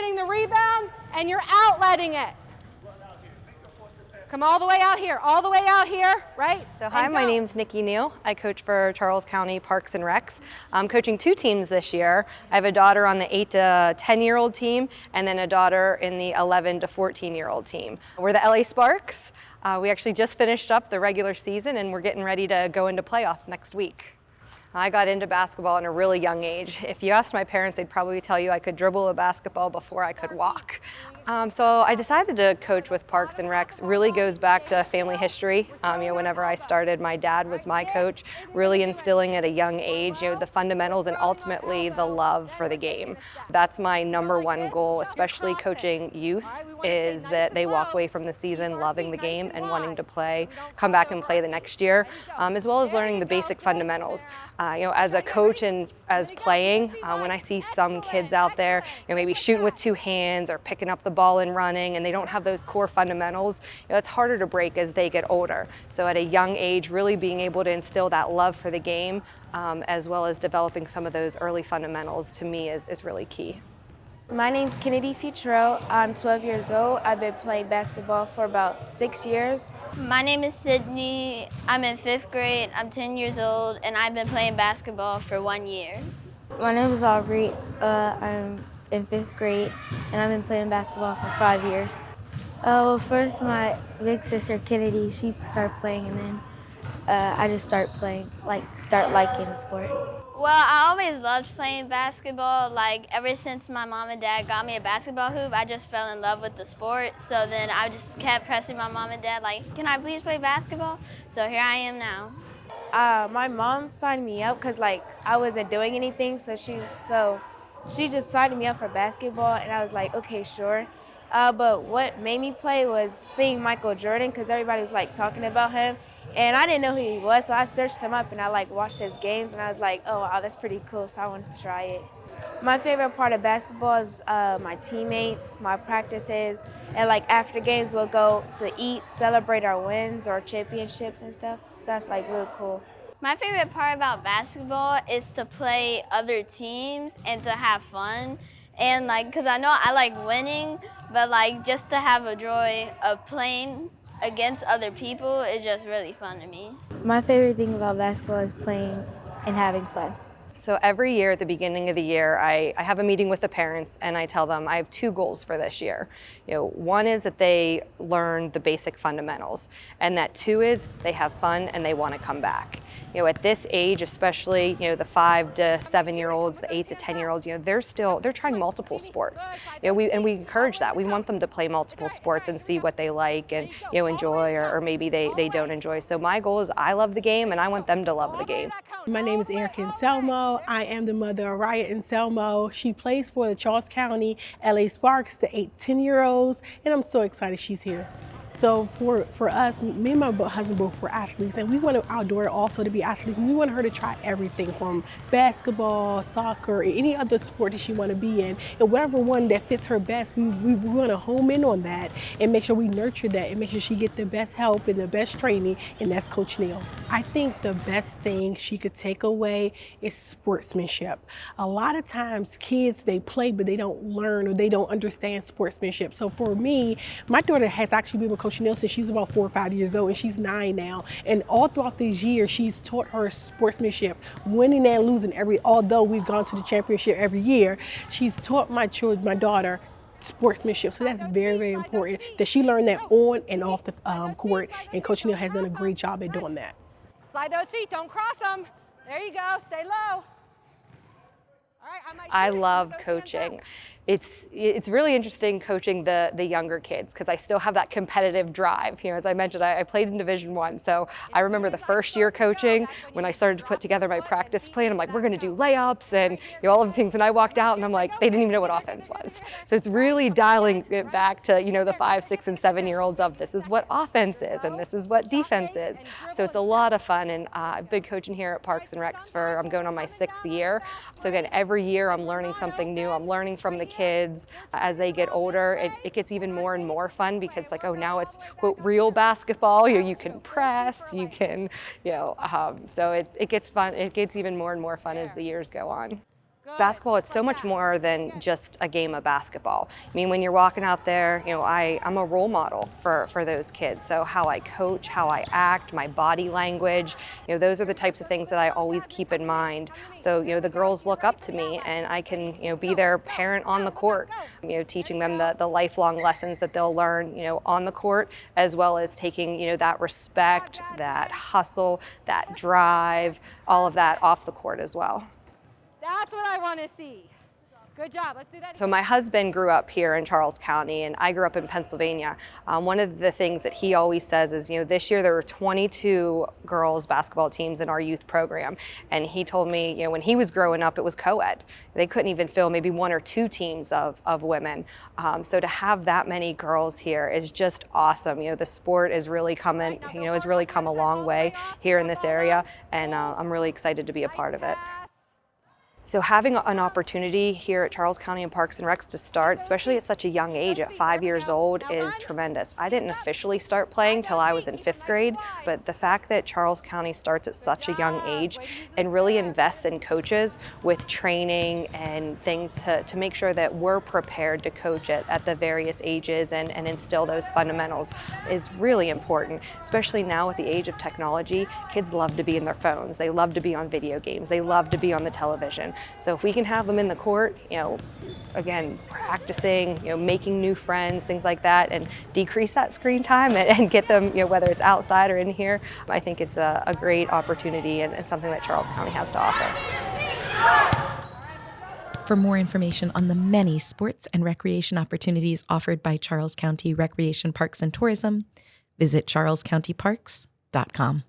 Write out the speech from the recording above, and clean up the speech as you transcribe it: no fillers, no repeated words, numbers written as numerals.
getting the rebound, and you're outletting it. Come all the way out here, right? So hi, my name's Nicole Neal. I coach for Charles County Parks and Recs. I'm coaching 2 teams this year. I have a daughter on the 8 to 10-year-old team, and then a daughter in the 11 to 14-year-old team. We're the LA Sparks. We actually just finished up the regular season, and we're getting ready to go into playoffs next week. I got into basketball at a really young age. If you asked my parents, they'd probably tell you I could dribble a basketball before I could walk. So I decided to coach with Parks and Recs. Really goes back to family history. Whenever I started, my dad was my coach, really instilling at a young age, the fundamentals and ultimately the love for the game. That's my #1 goal, especially coaching youth, is that they walk away from the season loving the game and wanting to play, come back and play the next year, as well as learning the basic fundamentals. As a coach and as playing, when I see some kids out there, maybe shooting with 2 hands or picking up the ball and running, and they don't have those core fundamentals, it's harder to break as they get older. So at a young age, really being able to instill that love for the game, as well as developing some of those early fundamentals, to me is really key. My name's Kennedy Futrell. I'm 12 years old. I've been playing basketball for about 6 years. My name is Sydney. I'm in 5th grade. I'm 10 years old, and I've been playing basketball for 1 year. My name is Aubrey. I'm in 5th grade, and I've been playing basketball for 5 years. Well, first my big sister Kennedy, she started playing, and then I just start liking the sport. Well, I always loved playing basketball. Ever since my mom and dad got me a basketball hoop, I just fell in love with the sport. So then I just kept pressing my mom and dad, can I please play basketball? So here I am now. My mom signed me up because I wasn't doing anything, so she just signed me up for basketball, and I was like, okay, sure. But what made me play was seeing Michael Jordan, because everybody was talking about him, and I didn't know who he was, so I searched him up and I watched his games, and I was like, oh wow, that's pretty cool, so I wanted to try it. My favorite part of basketball is my teammates, my practices, and after games we'll go to eat, celebrate our wins or championships and stuff, so that's really cool. My favorite part about basketball is to play other teams and to have fun. And because I know I like winning, but just to have a joy of playing against other people is just really fun to me. My favorite thing about basketball is playing and having fun. So every year at the beginning of the year, I have a meeting with the parents, and I tell them I have 2 goals for this year. One is that they learn the basic fundamentals, and that 2 is they have fun and they want to come back. At this age, especially the 5 to 7-year-olds, the 8 to 10-year-olds, they're trying multiple sports. We encourage that. We want them to play multiple sports and see what they like and enjoy, or maybe they don't enjoy. So my goal is I love the game and I want them to love the game. My name is Erica Anselmo. I am the mother of Raya Anselmo. She plays for the Charles County LA Sparks, the 8 to 10-year-olds, and I'm so excited she's here. So for us, me and my husband both were athletes, and we wanted our daughter also to be athletes. We want her to try everything from basketball, soccer, or any other sport that she want to be in. And whatever one that fits her best, we want to home in on that and make sure we nurture that and make sure she get the best help and the best training, and that's Coach Neal. I think the best thing she could take away is sportsmanship. A lot of times kids, they play, but they don't learn or they don't understand sportsmanship. So for me, my daughter has actually been with Coach Neal since she's about 4 or 5 years old, and she's 9 now. And all throughout these years, she's taught her sportsmanship, winning and losing although we've gone to the championship every year, she's taught my daughter sportsmanship. So that's very, very important that she learned that on and off the court, and Coach Neal has done a great job at doing that. Slide those feet, don't cross them. There you go, stay low. All right, I love coaching. It's really interesting coaching the younger kids, because I still have that competitive drive. As I mentioned, I played in Division I, so I remember the first year coaching when I started to put together my practice plan. I'm like, we're going to do layups and all of the things, and I walked out and I'm like, they didn't even know what offense was. So it's really dialing it back to the 5, 6, and 7-year-olds of this is what offense is and this is what defense is. So it's a lot of fun, and I've been coaching here at Parks and Recs I'm going on my 6th year. So again, every year I'm learning something new. I'm learning from the kids. As they get older, it gets even more and more fun, because now it's quote real basketball. You can press, you can, so it gets fun. It gets even more and more fun as the years go on. Basketball, it's so much more than just a game of basketball. I mean, when you're walking out there, I'm a role model for those kids. So how I coach, how I act, my body language, those are the types of things that I always keep in mind. So, the girls look up to me, and I can, be their parent on the court, teaching them the lifelong lessons that they'll learn, on the court, as well as taking, that respect, that hustle, that drive, all of that off the court as well. That's what I want to see. Good job. Let's do that. So my husband grew up here in Charles County, and I grew up in Pennsylvania. One of the things that he always says is, this year there were 22 girls basketball teams in our youth program. And he told me, when he was growing up, it was co-ed. They couldn't even fill maybe 1 or 2 teams of women. So to have that many girls here is just awesome. The sport is really coming, has really come a long way here in this area, and I'm really excited to be a part of it. So having an opportunity here at Charles County and Parks and Recs to start, especially at such a young age, at 5 years old, is tremendous. I didn't officially start playing till I was in 5th grade, but the fact that Charles County starts at such a young age and really invests in coaches with training and things to make sure that we're prepared to coach at the various ages and instill those fundamentals is really important, especially now with the age of technology. Kids love to be in their phones. They love to be on video games. They love to be on the television. So if we can have them in the court, again, practicing, making new friends, things like that, and decrease that screen time and get them, whether it's outside or in here, I think it's a great opportunity and something that Charles County has to offer. For more information on the many sports and recreation opportunities offered by Charles County Recreation Parks and Tourism, visit charlescountyparks.com.